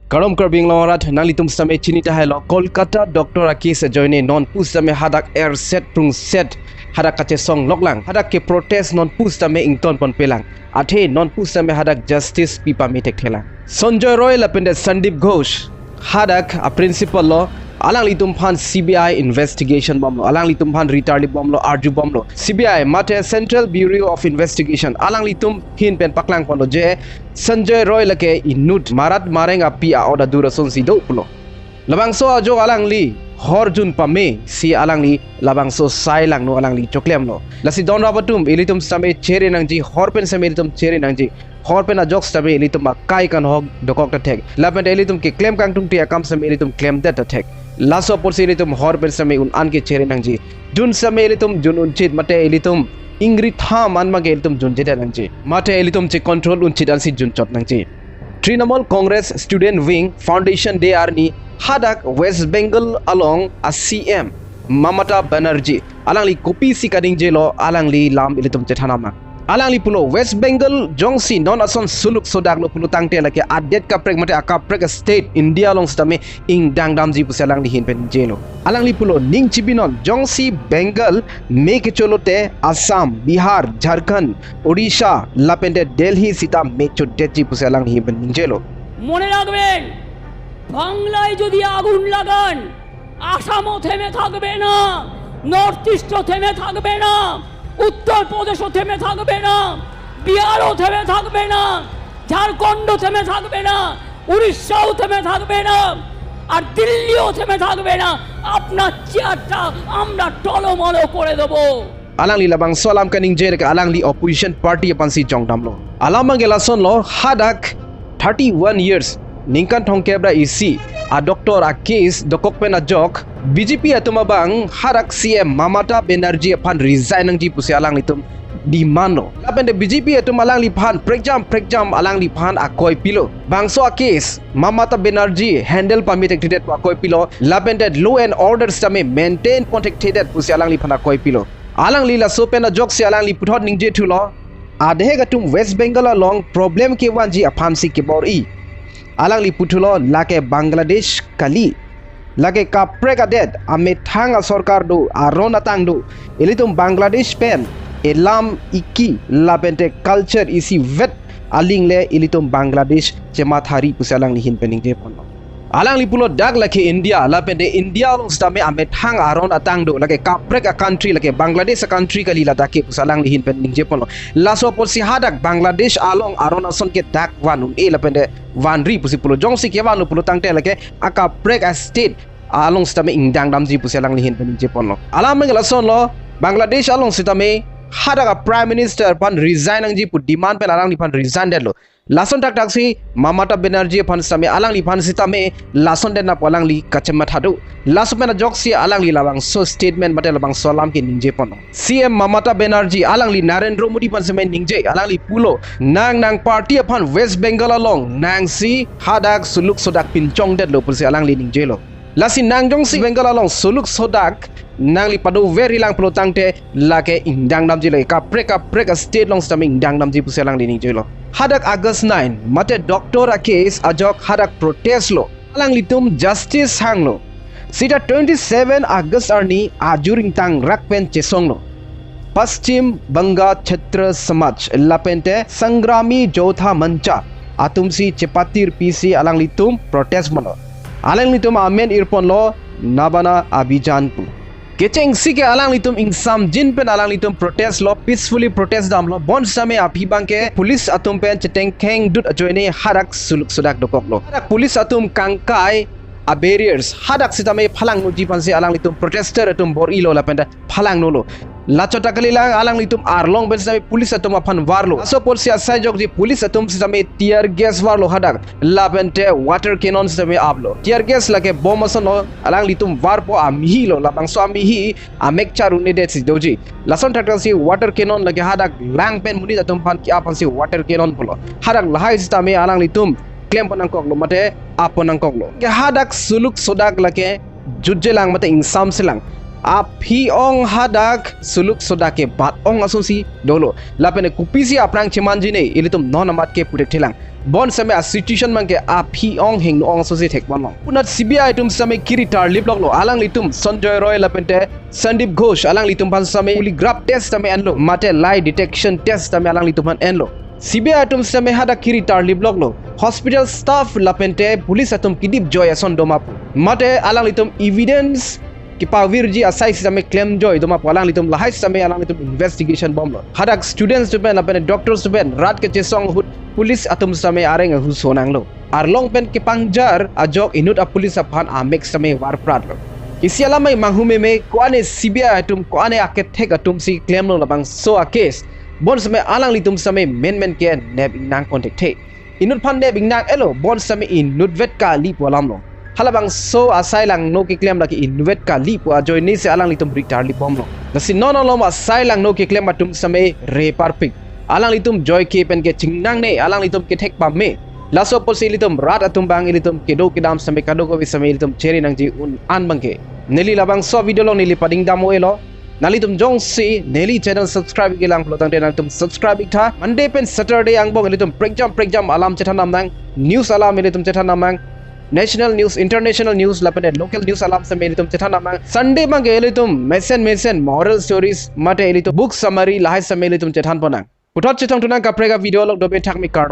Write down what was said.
Karom Karbi Lorat Nalitum Same Chinita Hello Kolkata Doctor Akis joine non pusame hadak air set prung set hadak kache song loklang hadak ke protest non pusame ington pon pelang athe non pusame hadak justice pipa metek thelang Sanjay Roy lapende Sandip Ghosh hadak a principal law alang litum phan CBI investigation bomlo alang litum phan retarded bomlo arju bomlo CBI mate Central Bureau of Investigation alang litum hin pen paklang pondo je Sanjay Roy lake inut marat marenga pi a oda dura son si do pulo labang so ajo alang li horjun pame si alang li labang so sai lang no alang li choklem lo lasi don rabatum ilitum same chere nangji horpen same ilitum chere nangji horpen a jokes tabe ilitum kai kan hog dokok ta thek lapen ilitum ke claim kang tum ti akam same ilitum claim that attack laso por se ilitum horpen same un an ke chere nangji jun same ilitum jun un chit mate ilitum ingri tham an ma ke ilitum jun jeta nangji mate ilitum che control un chit an si jun chot nangji Trinamool Congress Student Wing Foundation Day Arni hadak West Bengal along a CM Mamata Banerjee Aning Kithi si kading jelo alang li lam ilitum Chethan alang li pulo West Bengal jongsi non ason suluk sodak lo pulo tangte lake adet kaprek mate akaprek state India long stame ing dangdam ji pusalang li hinpen jelo alang li pulo ning chibinon jongsi Bengal make cholote Assam Bihar Jharkhand Odisha lapende Delhi sita make chodet ji pusalang li hinpen jelo মনে রাখবেন বাংলায় যদি আগুন লাগান আসামও থেমে থাকবে না north ইস্টও থেমে থাকবে না উত্তর প্রদেশও থেমে থাকবে না বিহারও থেমে থাকবে না ঝাড়খণ্ড থেমে থাকবে না উড়িষ্যাও থেমে থাকবে না আর দিল্লিও থেমে থাকবে না আপনার চেয়ারটা আমরা টলমলো করে দেব alang li labang solam kaning jere alang li opposition party apan si jongdam lo alama gelason lo hadak 31 years ningkan thongkebra isi a doctor a case dokokpen a jok BJP atumabang harak CM Mamata Banerjee Aphan resign nang ji pusi alang litum di mano lapende BJP atum alang li phan prekjam alang li phan akoi pilo bangso a case Mamata Banerjee handle permitted akoi pilo lapende law and order stame maintain protected pusi alang li phan akoi pilo alang li la sopen a jok si alang li puthot ning je thulo adhe gatum West Bengal along problem ke wanji Aphan si ke bor i alang li puthulo lake Bangladesh kali lake kaprek adet ame thanga sarkar do aron atang do elitum Bangladesh pen elam iki lapente culture isi vet aling le elitum Bangladesh chemathari pusalang li hin pening je pono alang li pulo dag lake India lapente India long stame ame thang aron atang do lake kaprek a country lake Bangladesh a country kali la dake pusalang li hin pening je pono laso por si hadak Bangladesh along aron ason ke dak wanun e lapente wanri pusi pulo jongsi ke wanu pulo tangte lake aka prek a state along stame indang damji pusalang li hin pening je pono alam ngelason lo Bangladesh along sitame hadak a prime minister pan resign angji pu demand pen alang li pan resign de lo lason tak tak si Mamata Banerjee pan stame alang li pan sitame lason de na palang li kachemat hadu laso pen jok si alang li labang so statement mate labang solam ke ningje pono CM Mamata Banerjee alang li Narendra Modi pan semen ningje alang li pulo nang party pan West Bengal along nang si hadak suluk sodak pinchong de lo pulsi alang li ningje lo lasi nang jong si Bengal along suluk sodak nang li padu very lang pulo tangte lake indang namji le kaprek state long stame indang namji puselang dining jelo hadak August 9 mate doctor a case ajok hadak protest lo alang litum justice hang lo sita 27 August arni ajuring tang rakpen chesong lo Paschim Banga Kshetra Samaj lapente Sangrami Jotha Mancha atumsi chepatir PC alang litum protest mono alang litum amen irpon lo nabana abhijan pu Kecheng sike alang litum insam jin pen alang litum protest lo peacefully protest dam lo bon same api bangke police atum pen cheteng kheng dut ajoine harak suluk sudak dokok lo harak police atum kangkai a barriers hadak sitame phalang no jipan se alang litum protester atum bor ilo la penda phalang no lo lachota kalilang alang litum arlong ben same police atum aphan warlo so polisi asai jok ji police atum sitame tear gas warlo hadak la pente water cannon sitame ablo tear gas lake bomb asono alang litum war po amhi lo la bangso amhi amek charu ne det si doji lason takta si water cannon lake hadak lang pen muni atum phan ki apan si water cannon polo hadak lahai sitame alang litum claim panang koklo mate aponang koklo ke hadak suluk sodak lake jujje lang mate insam silang api ong hadak suluk sodake bat ong asumsi dolo lapene kupisi aprang chemanji ne ilitum non amat ke pure telang bon same a situation mangke api ong hing ong asumsi thekban long punat CBI tum same kiritar liplok lo alang litum Sanjay Roy lapente Sandeep Ghosh alang litum pan same polygraph test same enlo mate lie detection test same alang litum pan enlo CBI atum same hada kiritar liplok lo hospital staff lapente police atum kidip joy ason domapu mate alang litum evidence Kipa Virji asai same claim joy doma palang litum lahai same alang litum investigation bomb lo hadak students tu pen lapene doctors tu pen rat ke chesong hut police atum same areng hu sonang lo arlong pen ke pangjar ajok inut a police aphan amek same war prat lo kisiala mai manghume me koane CBI atum koane aket thek atum si claim lo labang so a case bon same alang litum same men ke neb inang contact the inut phan neb inang elo bon same inut vet ka li polam lo halabang so asai lang no ke claim laki invet ka li po join ni se alang litum retar li pom lo nasi no lo asai lang no ke claim matum same re perfect alang litum joy ke pen ke chingnang ne alang litum ke thek pam me laso pol se litum rat atum bang litum ke do ke dam same kado ko same litum cheri nang ji un an bang ke neli labang so video lo neli pading damo elo nalitum jong si neli channel subscribe ke lang plotang te nalitum subscribe tha monday pen saturday ang bong litum break jam alam Chethan namang news alam litum Chethan namang national news international news lapane local news alam se melitum Chethan namang Sunday mang elitum mesen moral stories mate elitum book summary lahai se melitum Chethan ponang putot Chethan tunang kaprega video log dobe thak mi karno